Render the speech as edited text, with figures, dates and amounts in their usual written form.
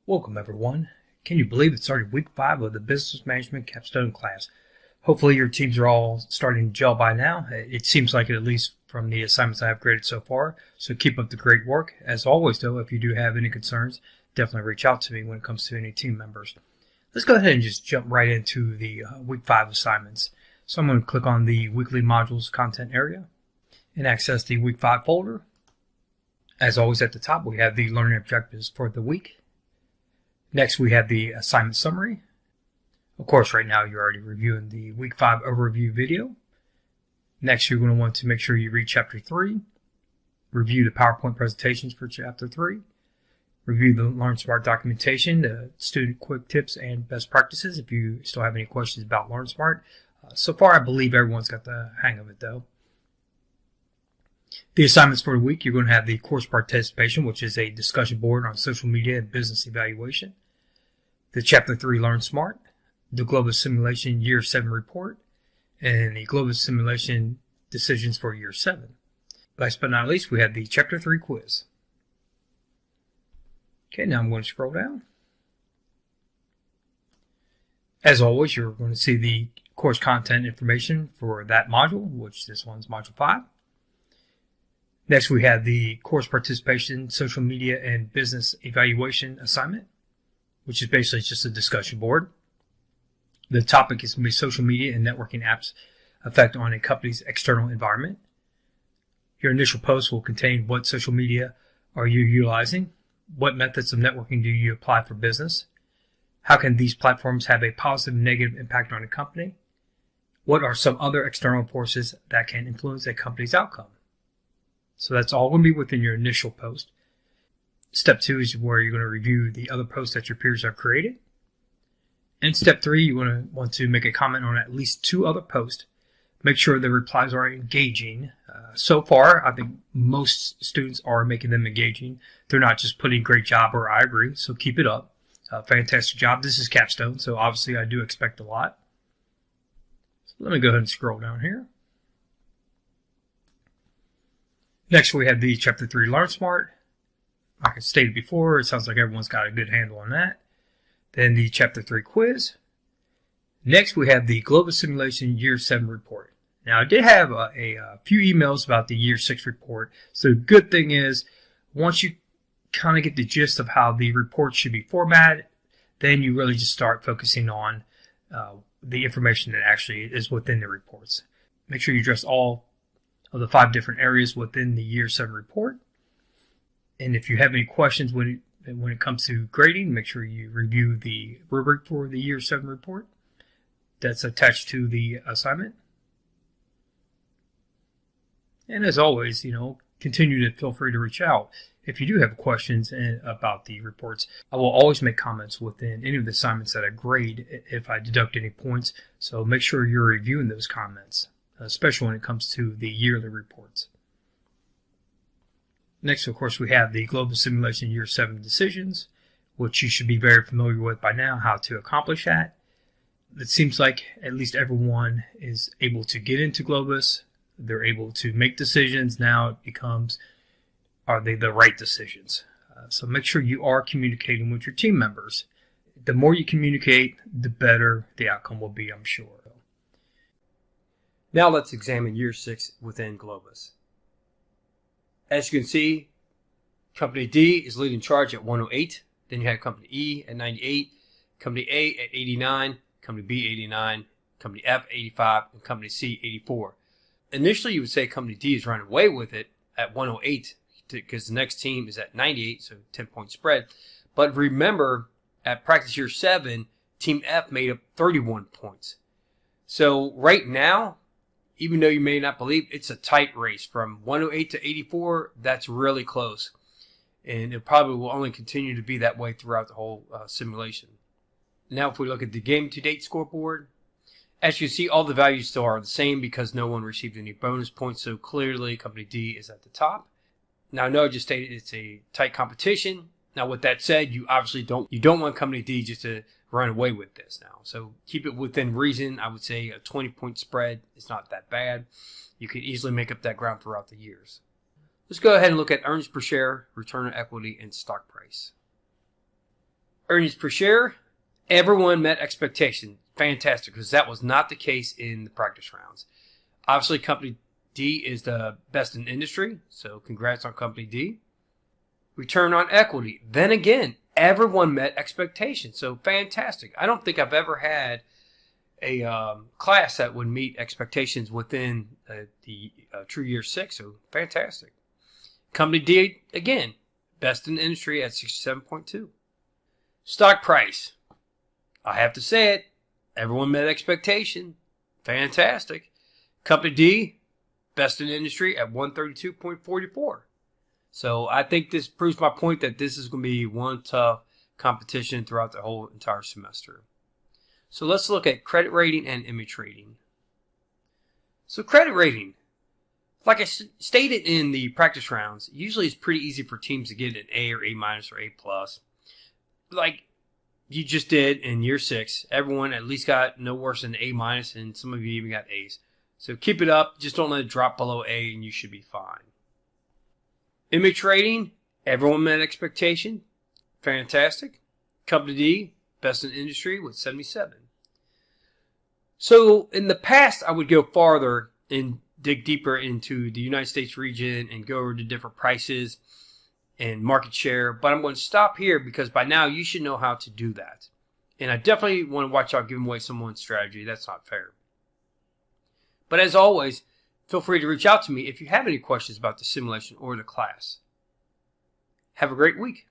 Welcome everyone. Can you believe it's already week 5 of the Business Management Capstone class? Hopefully your teams are all starting to gel by now. It seems like it, at least from the assignments I have graded so far. So keep up the great work. As always though, if you do have any concerns, definitely reach out to me when it comes to any team members. Let's go ahead and just jump right into the week 5 assignments. So I'm going to click on the weekly modules content area and access the week 5 folder. As always, at the top we have the learning objectives for the week. Next, we have the assignment summary. Of course, right now you're already reviewing the week 5 overview video. Next, you're going to want to make sure you read chapter 3, review the PowerPoint presentations for chapter 3, review the Learn Smart documentation, the student quick tips and best practices if you still have any questions about Learn Smart. So far, I believe everyone's got the hang of it though. The assignments for the week, you're going to have the course participation, which is a discussion board on social media and business evaluation. The Chapter 3 Learn Smart, the Global Simulation Year 7 report, and the Global Simulation decisions for Year 7. Last but not least, we have the Chapter 3 quiz. Okay, now I'm going to scroll down. As always, you're going to see the course content information for that module, which this one's Module 5. Next, we have the course participation, social media, and business evaluation assignment, which is basically just a discussion board. The topic is going to be social media and networking apps effect on a company's external environment. Your initial post will contain what social media are you utilizing, what methods of networking do you apply for business, how can these platforms have a positive and negative impact on a company, what are some other external forces that can influence a company's outcome. So that's all going to be within your initial post. Step 2 is where you're going to review the other posts that your peers have created. And step 3, you want to make a comment on at least 2 other posts. Make sure the replies are engaging. So far, I think most students are making them engaging. They're not just putting great job or I agree, so keep it up. Fantastic job. This is Capstone, so obviously I do expect a lot. So let me go ahead and scroll down here. Next, we have the Chapter 3 Learn Smart. Like I stated before, it sounds like everyone's got a good handle on that. Then the Chapter 3 quiz. Next, we have the Global Simulation Year 7 report. Now, I did have a few emails about the Year 6 report. So the good thing is, once you kind of get the gist of how the report should be formatted, then you really just start focusing on the information that actually is within the reports. Make sure you address all of the 5 different areas within the Year 7 report. And if you have any questions when it comes to grading, make sure you review the rubric for the Year 7 report that's attached to the assignment. And as always, continue to feel free to reach out. If you do have questions about the reports, I will always make comments within any of the assignments that I grade if I deduct any points. So make sure you're reviewing those comments, especially when it comes to the yearly reports. Next, of course, we have the Global Simulation Year 7 decisions, which you should be very familiar with by now, how to accomplish that. It seems like at least everyone is able to get into Globus. They're able to make decisions. Now it becomes, are they the right decisions? So make sure you are communicating with your team members. The more you communicate, the better the outcome will be, I'm sure. Now let's examine Year 6 within Globus. As you can see, Company D is leading charge at 108. Then you have Company E at 98, Company A at 89, Company B 89, Company F 85, and Company C 84. Initially, you would say Company D is running away with it at 108 because the next team is at 98, so 10-point spread. But remember, at practice year 7, Team F made up 31 points. So right now, even though you may not believe, it's a tight race. From 108 to 84, that's really close. And it probably will only continue to be that way throughout the whole simulation. Now if we look at the game-to-date scoreboard, as you see, all the values still are the same because no one received any bonus points, so clearly Company D is at the top. Now I know I just stated it's a tight competition. Now with that said, you obviously don't want Company D just to run away with this now. So keep it within reason. I would say a 20-point spread is not that bad. You could easily make up that ground throughout the years. Let's go ahead and look at earnings per share, return on equity, and stock price. Earnings per share, everyone met expectations. Fantastic, because that was not the case in the practice rounds. Obviously, Company D is the best in the industry, so congrats on Company D. Return on equity, then again, everyone met expectations, so fantastic. I don't think I've ever had a class that would meet expectations within the true year 6, so fantastic. Company D, again, best in the industry at 67.2. Stock price, I have to say it, everyone met expectation. Fantastic. Company D, best in the industry at 132.44. So I think this proves my point that this is going to be one tough competition throughout the whole entire semester. So let's look at credit rating and image rating. So credit rating, like I stated in the practice rounds, usually it's pretty easy for teams to get an A or A minus or A plus. Like you just did in year 6, everyone at least got no worse than A minus, and some of you even got A's. So keep it up. Just don't let it drop below A, and you should be fine. Image rating, everyone met expectation. Fantastic. Company D, best in the industry with 77. So in the past, I would go farther and dig deeper into the United States region and go over the different prices and market share, but I'm going to stop here because by now you should know how to do that. And I definitely want to watch out giving away someone's strategy. That's not fair. But as always, feel free to reach out to me if you have any questions about the simulation or the class. Have a great week.